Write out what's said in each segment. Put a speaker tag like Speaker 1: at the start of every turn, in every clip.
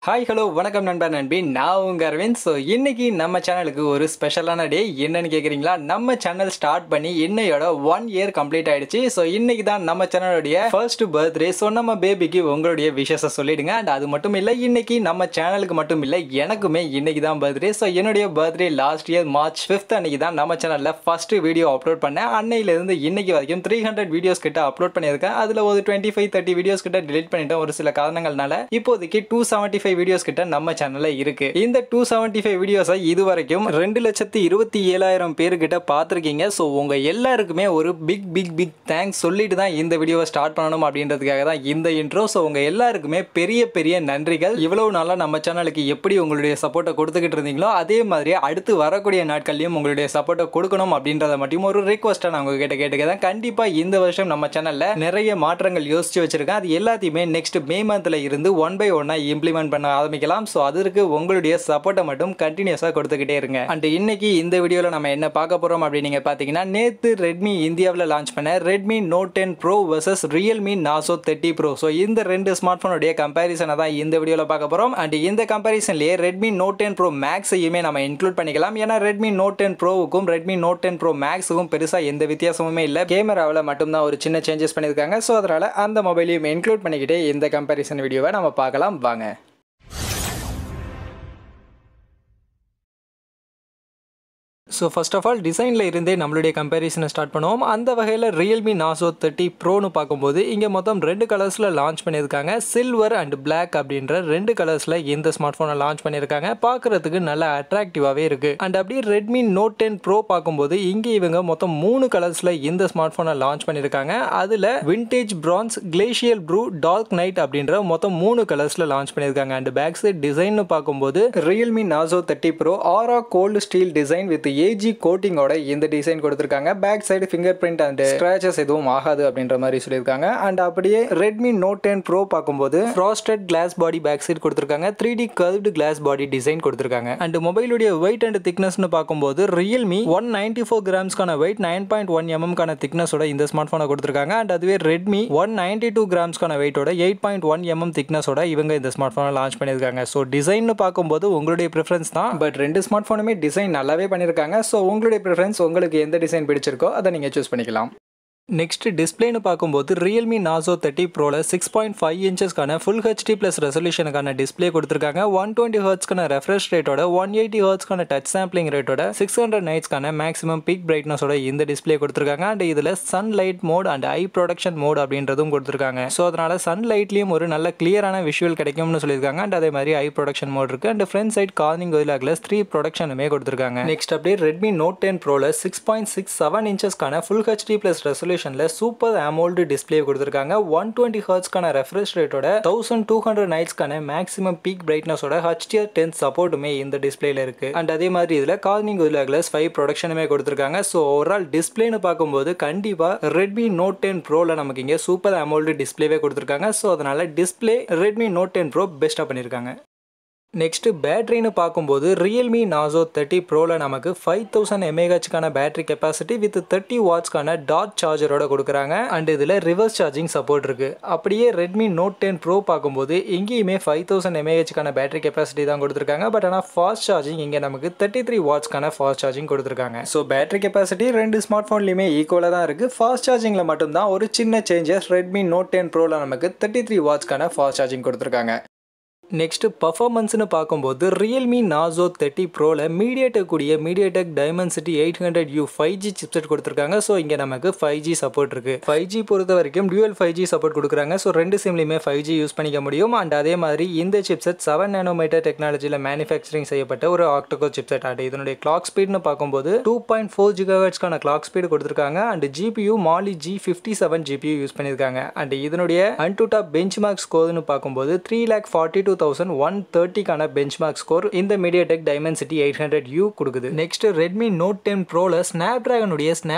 Speaker 1: Hi hello வணக்கம் நண்பா நண்பி நான் உங்க அரவிந்த். ஸோ இன்னைக்கு நம்ம சேனலுக்கு ஒரு ஸ்பெஷலான டே. என்னன்னு கேட்குறீங்களா? நம்ம சேனல் ஸ்டார்ட் பண்ணி இன்னையோட 1 இயர் கம்ப்ளீட் ஆயிடுச்சு. ஸோ இன்னைக்கு தான் நம்ம சேனலுடைய ஃபர்ஸ்ட் பர்த்டே. ஸோ நம்ம பேபிக்கு உங்களுடைய விஷஸை சொல்லிடுங்க. அண்ட் அது மட்டும் இல்லை, இன்னைக்கு நம்ம சேனலுக்கு மட்டும் இல்லை, எனக்குமே இன்னைக்கு தான் பர்த்டே. ஸோ என்னுடைய பர்த்டே லாஸ்ட் இயர் மார்ச் 5 அன்னைக்கு தான் நம்ம சேனலில் ஃபர்ஸ்ட் வீடியோ அப்லோட் பண்ணேன். அன்னையிலிருந்து இன்னைக்கு வரைக்கும் 300 வீடியோஸ் கிட்ட அப்லோட் பண்ணியிருக்கேன். அதில் ஒரு 25-30 வீடியோஸ் கிட்ட டிலீட் பண்ணிட்டேன் ஒரு சில காரணங்கள்னால. இப்போதைக்கு 275 வீடியோஸ் கிட்ட நம்ம சேனல்ல இருக்கு. இந்த 275 வீடியோஸை இதுவரைக்கும் 2,27,000 பேர் கிட்ட பார்த்திருக்கீங்க. ஸோ உங்க எல்லாருக்குமே ஒரு பிக் தேங்க்ஸ் சொல்லிட்டு தான் இந்த வீடியோவை ஸ்டார்ட் பண்ணணும் அப்படின்றதுக்காக தான் இந்த இன்ட்ரோ. ஸோ உங்க எல்லாருக்குமே பெரிய நன்றிகள். இவ்வளவு நாளா நம்ம சேனலுக்கு எப்படி உங்களுடைய சப்போர்ட்டை கொடுத்துக்கிட்டு இருந்தீங்களோ அதே மாதிரி அடுத்து வரக்கூடிய நாட்கள்லையும் உங்களுடைய சப்போர்ட்டை கொடுக்கணும் அப்படின்றத மட்டும் ஒரு ரிக்வஸ்டா நான் உங்ககிட்ட கேட்டுக்கிறேன். கண்டிப்பா இந்த வருஷம் நம்ம சேனல்ல நிறைய மாற்றங்கள் யோசிச்சு வச்சிருக்கேன். அது எல்லாத்தையுமே நெக்ஸ்ட் மே மந்த்ல இருந்து 1 by 1 இம்ப்ளிமெண்ட் பண்ண ஆரம்பிக்கலாம். சோ அதற்கு உங்களுடைய சப்போர்ட்டை மட்டும் கண்டினியூஸா கொடுத்துக்கிட்டே இருங்க. அண்ட் இன்னைக்கு இந்த வீடியோல நம்ம என்ன பார்க்க போறோம் அப்படின்னு நீங்க பாத்தீங்கன்னா, நேத்து Redmi இந்தியாவில் லான்ச் பண்ண Redmi Note 10 Pro vs Realme Narzo 30 Pro. So இந்த ரெண்டு ஸ்மார்ட் போனுடைய கம்பேரிசனை தான் இந்த வீடியோல பார்க்க போறோம். அண்ட் இந்த கம்பேரிசன்லயே Redmi Note 10 Pro Maxையுமே நம்ம இன்க்ளூட் பண்ணிக்கலாம். ஏன்னா Redmi Note 10 Proவுக்கும் Redmi Note 10 Pro Maxுக்கும் பெருசா எந்த வித்தியாசமுமே இல்லை. கேமராவில் மட்டும்தான் ஒரு சின்ன சேஞ்சஸ் பண்ணியிருக்காங்க. ஸோ அதனால அந்த மொபைலையும் இன்க்ளூட் பண்ணிக்கிட்டே இந்த கம்பேரிசன் வீடியோவை நம்ம பார்க்கலாம் வாங்க. ஸோ ஃபர்ஸ்ட் ஆஃப் ஆல் டிசைனில் இருந்தே நம்மளுடைய கம்பேரிசனை ஸ்டார்ட் பண்ணுவோம். அந்த வகையில் Realme Narzo 30 Proன்னு பார்க்கும்போது இங்கே மொத்தம் 2 கலர்ஸில் லான்ச் பண்ணியிருக்காங்க. சில்வர் அண்ட் பிளாக் அப்படின்ற 2 கலர்ஸில் இந்த ஸ்மார்ட் ஃபோனை லான்ச் பண்ணியிருக்காங்க. பார்க்குறதுக்கு நல்லா அட்ராக்டிவாகவே இருக்குது. அண்ட் அப்படியே Redmi Note 10 Pro பார்க்கும்போது இங்கே இவங்க மொத்தம் 3 கலர்ஸில் இந்த ஸ்மார்ட் ஃபோனை லான்ச் பண்ணியிருக்காங்க. அதில் vintage bronze, glacial blue, dark night அப்படின்ற மொத்தம் 3 கலர்ஸில் லான்ச் பண்ணியிருக்காங்க. அண்ட் பேக் சைட் டிசைன்னு பார்க்கும்போது Realme Narzo 30 Pro aura gold steel design with AG கோட்டிங்கோட இந்த டிசைன் கொடுத்திருக்காங்க. Back side finger print and scratches எதுவும் ஆகாது அப்படின்ற மாதிரி சொல்லியிருக்காங்க. அண்ட் அப்படியே Redmi Note 10 Pro பார்க்கும்போது frosted glass body back side கொடுத்திருக்காங்க. 3D curved glass body design கொடுத்திருக்காங்க. அண்ட் மொபைலுடைய வெயிட் அண்ட் திக்னஸ்னு பார்க்கும்போது Realme 194 கிராம்ஸ்க்கான வெயிட், 9.1 mm கான திக்னஸோட இந்த ஸ்மார்ட் போனை கொடுத்திருக்காங்க. அண்ட் அதுவே Redmi 192 கிராம்ஸ்க்கான வெயிட்டோட 8.1 mm திக்னஸோட இவங்க இந்த ஸ்மார்ட் போனை லான்ச் பண்ணியிருக்காங்க. ஸோ டிசைன் பார்க்கும்போது உங்களுடைய ப்ரிஃபரன்ஸ் தான். பட் ரெண்டு ஸ்மார்ட் போனுமே டிசைன் நல்லாவே பண்ணியிருக்காங்க. ஸோ உங்களுடைய ப்ரிஃபரன்ஸ், உங்களுக்கு எந்த டிசைன் பிடிச்சிருக்கோ அதை நீங்கள் சூஸ் பண்ணிக்கலாம். நெக்ஸ்ட் டிஸ்பிளேன்னு பார்க்கும்போது Realme Narzo 30 Proல 6.5 இன்ச்சஸ்க்கான ஃபுல் ஹெச்டி ப்ளஸ் ரெசல்யூஷனுக்கான டிஸ்பிளே கொடுத்துருக்காங்க. 120 ஹர்ட்ஸ்க்கான ரெஃப்ரெஷ் ரேட்டோட, 180 ஹர்ட்ஸ்க்கான டச் சாம்பிளிங் ரேட்டோட, 600 நைட்ஸ்க்கான மேக்ஸிமம் பீக் பிரைட்னஸோட இந்த டிஸ்பிளே கொடுத்துருக்காங்க. அண்ட் இதில் sunlight mode and eye protection mode அப்படின்றதும் கொடுத்துருக்காங்க. ஸோ அதனால சன்லைட்லேயும் ஒரு நல்ல கிளியரான விஷுவல் கிடைக்கும்னு சொல்லியிருக்காங்க. அண்ட் அதே மாதிரி ஐ ப்ரொடக்ஷன் மோட் இருக்கு. And front side Corning Gorilla glass 3 ப்ரொடக்ஷனுமே கொடுத்துருக்காங்க. நெக்ஸ்ட் அப்படியே Redmi Note 10 Proல 6.67 இன்ச்சஸ்க்கான full HD plus resolution super AMOLED display கொடுத்திருக்காங்க. 120 ஹர்ட்ஸ்க்கான ரெஃப்ரெஷ் ரேட்டோட, 1200 நைட்ஸ்க்கான மேக்ஸிமம் பீக் பிரைட்னஸோட HDR10 சப்போர்ட்டுமே இந்த டிஸ்பிளேல இருக்கு. அண்ட் அதே மாதிரி இதுல கார்னிங் கோரில்லா கிளாஸ் 5 ப்ரொடக்ஷனுமே கொடுத்திருக்காங்க. ஸோ ஓவரால் டிஸ்பிளேன்னு பார்க்கும்போது கண்டிப்பா Redmi Note 10 Proல நமக்கு இங்க சூப்பர் AMOLED டிஸ்பிளேவே கொடுத்திருக்காங்க. ஸோ அதனால டிஸ்பிளே Redmi Note 10 Pro பெஸ்டா பண்ணிருக்காங்க. நெக்ஸ்ட் பேட்டரின்னு பார்க்கும்போது Realme Narzo 30 Proல நமக்கு 5000 mAhக்கான பேட்டரி கெப்பாசிட்டி வித் 30 வாட்ஸ்க்கான டாட் சார்ஜரோட கொடுக்குறாங்க. அண்ட் இதில் ரிவர்ஸ் சார்ஜிங் சப்போர்ட் இருக்கு. அப்படியே Redmi Note 10 Pro பார்க்கும்போது இங்கேயுமே 5000 mAhக்கான பேட்டரி கெப்பாசிட்டி தான் கொடுத்துருக்காங்க. பட் ஆனால் ஃபாஸ்ட் சார்ஜிங் இங்கே நமக்கு 33 வாட்ஸ்க்கான ஃபாஸ்ட் சார்ஜிங் கொடுத்துருக்காங்க. ஸோ பேட்டரி கெப்பாசிட்டி ரெண்டு ஸ்மார்ட் ஃபோன்லையுமே ஈக்குவலாக தான் இருக்கு. ஃபாஸ்ட் சார்ஜிங்கில் மட்டும்தான் ஒரு சின்ன சேஞ்சஸ். Redmi Note 10 Proல நமக்கு 33 வாட்ஸ்க்கான ஃபாஸ்ட் சார்ஜிங் கொடுத்துருக்காங்க. நெக்ஸ்ட் பர்ஃபார்மன்ஸ்னு பார்க்கும்போது Realme Narzo 30 Proல Mediatek Dimensity 800U 5G chipset கொடுத்துருக்காங்க. ஸோ இங்கே நமக்கு 5G சப்போர்ட் இருக்கு. 5G பொறுத்த வரைக்கும் டியூவல் 5G சப்போர்ட் கொடுக்குறாங்க. ஸோ ரெண்டு சிம்லையுமே 5G யூஸ் பண்ணிக்க முடியும். அண்ட் அதே மாதிரி இந்த சிப்செட் 7 nm டெக்னாலஜியில் மேனுஃபேக்சரிங் செய்யப்பட்ட ஒரு ஆக்டோகோ சிப்செட். அண்ட் இதனுடைய கிளாக் ஸ்பீட்னு பார்க்கும்போது 2.4 GHzக்கான கிளாக் ஸ்பீடு கொடுத்துருக்காங்க. And GPU Mali G57 GPU use பண்ணியிருக்காங்க. அண்ட் இதனுடைய Antutu பெஞ்ச்மார்க் ஸ்கோர்னு பார்க்கும்போது 3,42,130 பெஞ்ச்மார்க் ஸ்கோர் இந்த Mediatek Dimensity 800U கொடுக்குது. Next Redmi Note 10 Proல Snapdragon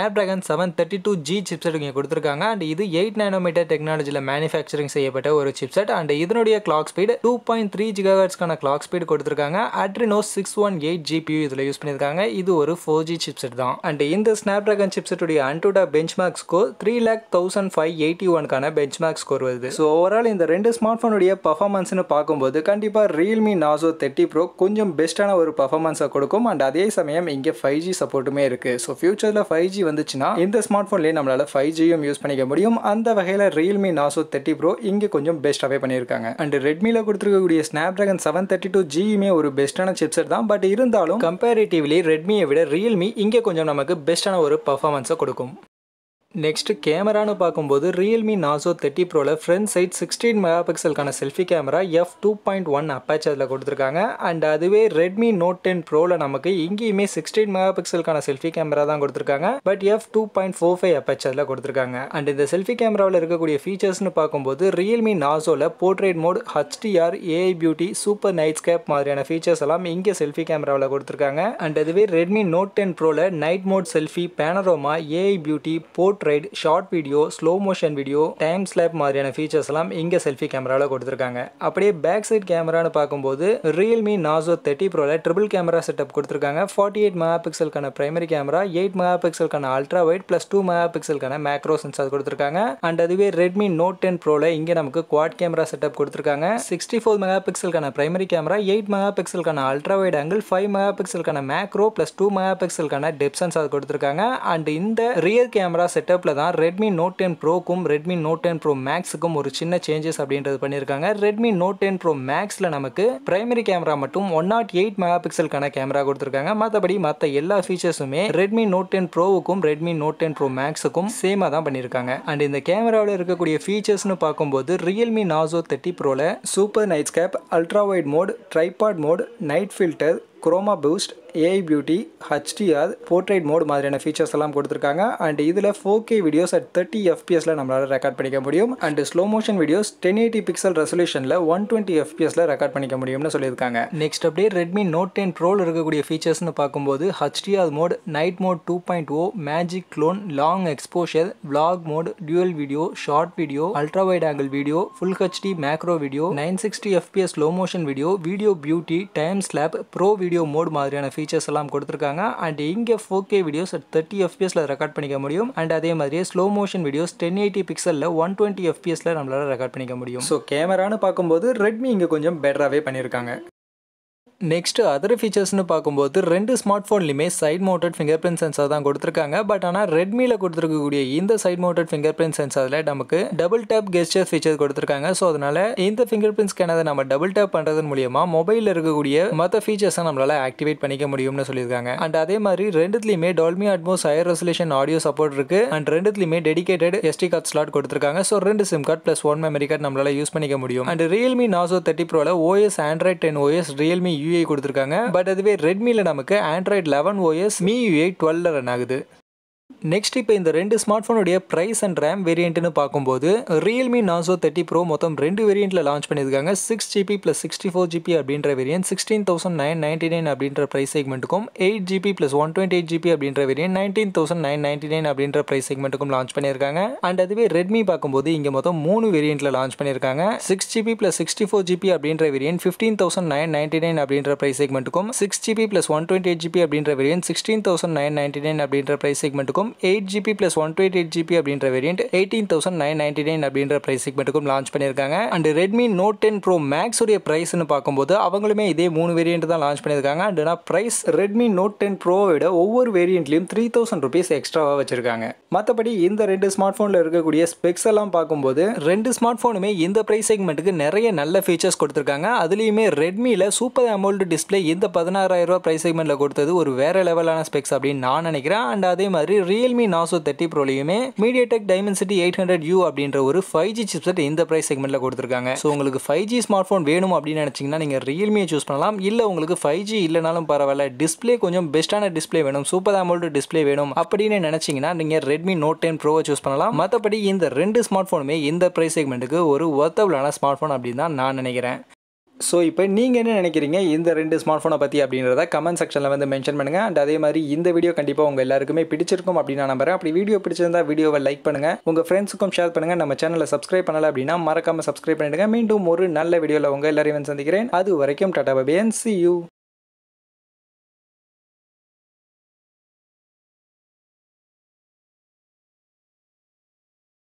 Speaker 1: 732G chipset இங்கே கொடுத்துருக்காங்க. அண்ட் இது 8 nm டெக்னாலஜியில் மேனுஃபேக்சரிங் செய்யப்பட்ட ஒரு சிப்செட். அண்ட் இதனுடைய கிளாக் ஸ்பீடு 2.3 GHzக்கான கிளாக் ஸ்பீடு கொடுத்துருக்காங்க. Adreno 618 GPU இதில் யூஸ் பண்ணியிருக்காங்க. இது ஒரு 4G சிப்செட் தான். அண்ட் இந்த Snapdragon சிப்செட்டுடைய Antutu benchmark score 3,01,581 benchmark score வருது. ஸோ ஓவரால் இந்த ரெண்டு ஸ்மார்ட் ஃபோனுடைய பர்ஃபார்மன்ஸ்னு பார்க்கும்போது பார்க்கும்போது கண்டிப்பாக Realme Narzo 30 Pro கொஞ்சம் பெஸ்ட்டான ஒரு பர்ஃபார்மன்ஸை கொடுக்கும் அண்ட் அதே சமயம் இங்கே 5G சப்போர்ட்டுமே இருக்குது. ஸோ ஃபியூச்சரில் 5G வந்துச்சுன்னா இந்த ஸ்மார்ட் ஃபோன்லேயே நம்மளால் 5Gயும் யூஸ் பண்ணிக்க முடியும். அந்த வகையில் Realme Narzo 30 Pro இங்கே கொஞ்சம் பெஸ்ட்டாகவே பண்ணியிருக்காங்க. அண்ட் ரெட்மியில் கொடுத்துருக்கக்கூடிய Snapdragon 732Gயுமே ஒரு பெஸ்ட்டான சிப்செட் தான். பட் இருந்தாலும் கம்பேரிட்டிவ்லி ரெட்மியை விட Realme இங்கே கொஞ்சம் நமக்கு பெஸ்ட்டான ஒரு பர்ஃபார்மன்ஸை கொடுக்கும். நெக்ஸ்ட் கேமரான்னு பார்க்கும்போது Realme Narzo 30 Proல ஃப்ரண்ட் சைட் 16 மெகா பிக்சலுக்கான செல்ஃபி கேமரா f2.1 அப்பேச்சரில் கொடுத்துருக்காங்க. அண்ட் அதுவே Redmi Note 10 Proல நமக்கு இங்கேயுமே 16 மெகா பிக்சலுக்கான செல்ஃபி கேமரா தான் கொடுத்துருக்காங்க. பட் f2.45 அப்பேச்சரில் கொடுத்துருக்காங்க. அண்ட் இந்த செல்ஃபி கேமராவில் இருக்கக்கூடிய ஃபீச்சர்ஸ்னு பார்க்கும்போது Realme Narzoல portrait mode, HDR, AI beauty, super nightscape மாதிரியான ஃபீச்சர்ஸ் எல்லாம் இங்கே செல்ஃபி கேமராவில் கொடுத்துருக்காங்க. அண்ட் அதுவே Redmi Note 10 Proல night mode selfie, panorama, AI beauty, portrait, short video, slow motion video, time ஸ்லாப் மாதிரியான ஃபீச்சர்ஸ் எல்லாம் இங்கே செல்ஃபி கேமராவில் கொடுத்துருக்காங்க. அப்படியே பேக் சைட் கேமரான்னு பார்க்கும்போது Realme Narzo 30 Proல ட்ரிபிள் கேமரா செட்டப் கொடுத்துருக்காங்க. 48 மெகா பிக்சலுக்கான பிரைமரி கேமரா, 8 மெகா பிக்சலுக்கான அல்ட்ரா வைட் ப்ளஸ் 2 மெகா பிக்சலுக்கான மேக்ரோ சென்சார் கொடுத்துருக்காங்க. அண்ட் அதுவே Redmi Note 10 Proல இங்கே நமக்கு குவாட் கேமரா செட்டப் கொடுத்துருக்காங்க. 64 மெகா பிக்சலுக்கான பிரைமரி கேமரா, 8 மெகா பிக்சலுக்கான அல்ட்ரா வைட் ஆங்கிள், 5 மெகா பிக்சலுக்கான மேக்ரோ ப்ளஸ் 2 மெகா பிக்சலுக்கான டெப்த் சென்சார் கொடுத்துருக்காங்க. அண்ட் இந்த ரியர் கேமரா செட்டப்ல தான் Redmi Note 10 Proக்கும் Redmi Note 10 Pro Maxக்கும் ஒரு சின்ன சேஞ்சஸ் அப்படின்றது பண்ணியிருக்காங்க. Redmi Note 10 Pro Maxல நமக்கு பிரைமரி கேமரா மட்டும் 108 மெகா பிக்சலுக்கான கேமரா கொடுத்துருக்காங்க. மற்றபடி மற்ற எல்லா ஃபீச்சர்ஸுமே Redmi Note 10 Proவுக்கும் Redmi Note 10 Pro Maxக்கும் சேமாக தான் பண்ணியிருக்காங்க. அண்ட் இந்த கேமராவில் இருக்கக்கூடிய ஃபீச்சர்ஸ்னு பார்க்கும்போது Realme Narzo 30 Proல super nightscape, ultra wide mode, tripod mode, night filter, chroma boost, AI beauty, HDR, portrait mode மாதிரியான ஃபீச்சர்ஸ் எல்லாம் கொடுத்துருக்காங்க. அண்ட் இதில் 4K வீடியோஸ் அட் 30 FPSல நம்மளால் ரெக்கார்ட் பண்ணிக்க முடியும். And slow motion videos 1080 pixel ரெசல்யூஷனில் 120 FPSல ரெக்கார்ட் பண்ணிக்க முடியும்னு சொல்லியிருக்காங்க. நெக்ஸ்ட் அப்படியே Redmi Note 10 Proல இருக்கக்கூடிய ஃபீச்சர்ஸ்னு பார்க்கும்போது HDR mode, night mode 2.0, magic clone, long exposure, vlog mode, dual video, short video, ultra wide angle video, full HD macro video, 960 FPS slow motion video, video beauty, time ஸ்லாப், pro video mode மாதிரியான features எல்லாம் கொடுத்துருக்காங்க. And இங்கே 4K videos at 30 FPSல record பண்ணிக்க முடியும். And அதே மாதிரியே slow motion videos 1080 பிக்சலில் 120 FPSல நம்மளால ரெக்கார்ட் பண்ணிக்க முடியும். ஸோ கேமரான்னு பார்க்கும்போது ரெட்மி இங்கே கொஞ்சம் பெட்டராகவே பண்ணியிருக்காங்க. நெக்ஸ்ட் அதர் ஃபீச்சர்ஸ்னு பார்க்கும்போது ரெண்டு ஸ்மார்ட் ஃபோன்லையுமே side mounted finger print sensor தான் கொடுத்துருக்காங்க. பட் ஆனால் ரெட்மியில் கொடுத்துருக்கக்கூடிய இந்த சைட் மவுண்டட் ஃபிங்கர் பிரிண்ட் சென்சாரில் நமக்கு டபுள் டேப் கெஸ்டர் ஃபீச்சர் கொடுத்துருக்காங்க. ஸோ அதனால இந்த ஃபிங்கர் பிரிண்ட் ஸ்கேனரை நம்ம டபுள் டேப் பண்ணுறதன் மூலியமா மொபைலில் இருக்கக்கூடிய மற்ற ஃபீச்சர்ஸை நம்மளால ஆக்டிவேட் பண்ணிக்க முடியும்னு சொல்லியிருக்காங்க. அண்ட் அதே மாதிரி ரெண்டுத்துலையுமே Dolby Atmos higher resolution audio support இருக்கு. அண்ட் ரெண்டுத்துலையுமே டெடிகேட்டட் SD கார்டு ஸ்லாட் கொடுத்துருக்காங்க. So 2 SIM card plus 1 memory card நம்மளால யூஸ் பண்ணிக்க முடியும். அண்ட் Realme Narzo 30 Proல OS Android 10 OS Realme UI கொடுத்துருக்காங்க. பட் அதுவே ரெட்மியில் நமக்கு Android 11 OS MIUI 12 ரன் ஆகுது. நெக்ஸ்ட் இப்போ இந்த ரெண்டு ஸ்மார்ட் ஃபோனுடைய ப்ரைஸ் அண்ட் ரேம் வேரியண்ட்னு பார்க்கும்போது Realme Narzo 30 Pro மொத்தம் 2 வேரியண்ட்டில் லான்ச் பண்ணியிருக்காங்க. 6GB + 64GB அப்படின்ற வேரியன்ட் 16,999 அப்படின்ற ப்ரைஸ் செக்மெண்ட்டுக்கும், 8GB + 128GB அப்படின்ற வேரியன்ட் 19,999 அப்படின்ற ப்ரைஸ் செக்மெண்ட்டுக்கும் லான்ச் பண்ணியிருக்காங்க. அண்ட் அதுவே ரெட்மி பார்க்கும்போது இங்கே மொத்தம் 3 வேரியண்ட்டில் லான்ச் பண்ணியிருக்காங்க. 6GB + 64GB அப்படின்ற வேரியன்ட் 15,999 அப்படின்ற ப்ரைஸ் செக்மெண்ட்டுக்கும், 6GB + 128GB அப்படின்ற வேரியன்ட் 16,999 அப்படின்ற ப்ரைஸ் செக்மெண்ட்டுக்கும், 8GB + 128GB அப்படின்ற வேரியன்ட் 18,999 அப்படின்ற பிரைஸ் செக்மெண்ட்டுக்கும் லான்ச் பண்ணியிருக்காங்க. And Redmi Note 10 Pro Max உடைய பிரைஸ்னு பார்க்கும்போது அவங்களுமே இதே 3 வேரியன்ட் தான் லான்ச் பண்ணியிருக்காங்க. And price Redmi Note 10 Pro விட ஒவ்வொரு வேரியன்ட்லையும் 3000 rupees எக்ஸ்ட்ராவாக வச்சிருக்காங்க. மற்றபடி இந்த ரெண்டு ஸ்மார்ட் ஃபோனில் இருக்கக்கூடிய ஸ்பெக்ஸ் எல்லாம் பார்க்கும்போது ரெண்டு ஸ்மார்ட் ஃபோனுமே இந்த பிரைஸ் செக்மெண்ட்டுக்கு நிறைய நல்ல ஃபீச்சர்ஸ் கொடுத்துருக்காங்க. அதுலேயுமே ரெட்மியில் சூப்பர் AMOLED டிஸ்பிளே இந்த 16,000 ரூபா பிரைஸ் செக்மெண்ட்டில் கொடுத்தது ஒரு வேற லெவலான ஸ்பெக்ஸ் அப்படின்னு நான் நினைக்கிறேன். அண்ட் அதே மாதிரி Realme Narzo 30 Proலையுமே Mediatek Dimensity 800U அப்படின்ற ஒரு 5G சிப்செட் இந்த பிரைஸ் செக்மெண்ட்ல கொடுத்துருக்காங்க. ஸோ உங்களுக்கு 5G ஸ்மார்ட் ஃபோன் வேணும் அப்படின்னு நினைச்சீங்கன்னா நீங்க Realme சூஸ் பண்ணலாம். இல்ல உங்களுக்கு 5G இல்லைனாலும் பரவாயில்ல, டிஸ்பிளே கொஞ்சம் பெஸ்ட்டான டிஸ்பிளே வேணும், சூப்பர் AMOLED டிஸ்பிளே வேணும் அப்படின்னு நினைச்சீங்கன்னா நீங்க Redmi Note 10 Pro சூஸ் பண்ணலாம். மற்றபடி இந்த ரெண்டு ஸ்மார்ட் ஃபோனுமே இந்த பிரைஸ் செக்மெண்ட்டுக்கு ஒரு ஒர்த்தபிளான ஸ்மார்ட் ஃபோன் அப்படின்னு தான் நான் நினைக்கிறேன். ஸோ இப்போ நீங்கள் என்ன நினைக்கிறீங்க இந்த ரெண்டு ஸ்மார்ட் ஃபோனை பற்றி அப்படின்றத கமெண்ட் செக்ஷனில் வந்து மென்ஷன் பண்ணுங்கள். அண்ட் அதே மாதிரி இந்த வீடியோ கண்டிப்பாக உங்கள் எல்லாருக்குமே பிடிச்சிருக்கும் அப்படின்னு நான் நம்புறேன். அப்படி வீடியோ பிடிச்சிருந்தா வீடியோவை லைக் பண்ணுங்கள், உங்கள் ஃப்ரெண்ட்ஸுக்கும் ஷேர் பண்ணுங்கள். நம்ம சேனலை சப்ஸ்கிரைப் பண்ணலை அப்படின்னா மறக்காமல் சப்ஸ்கிரைப் பண்ணிடுங்க. மீண்டும் ஒரு நல்ல வீடியோவில் உங்கள் எல்லாரையும் சந்திக்கிறேன். அது வரைக்கும் tata bye bye and see you.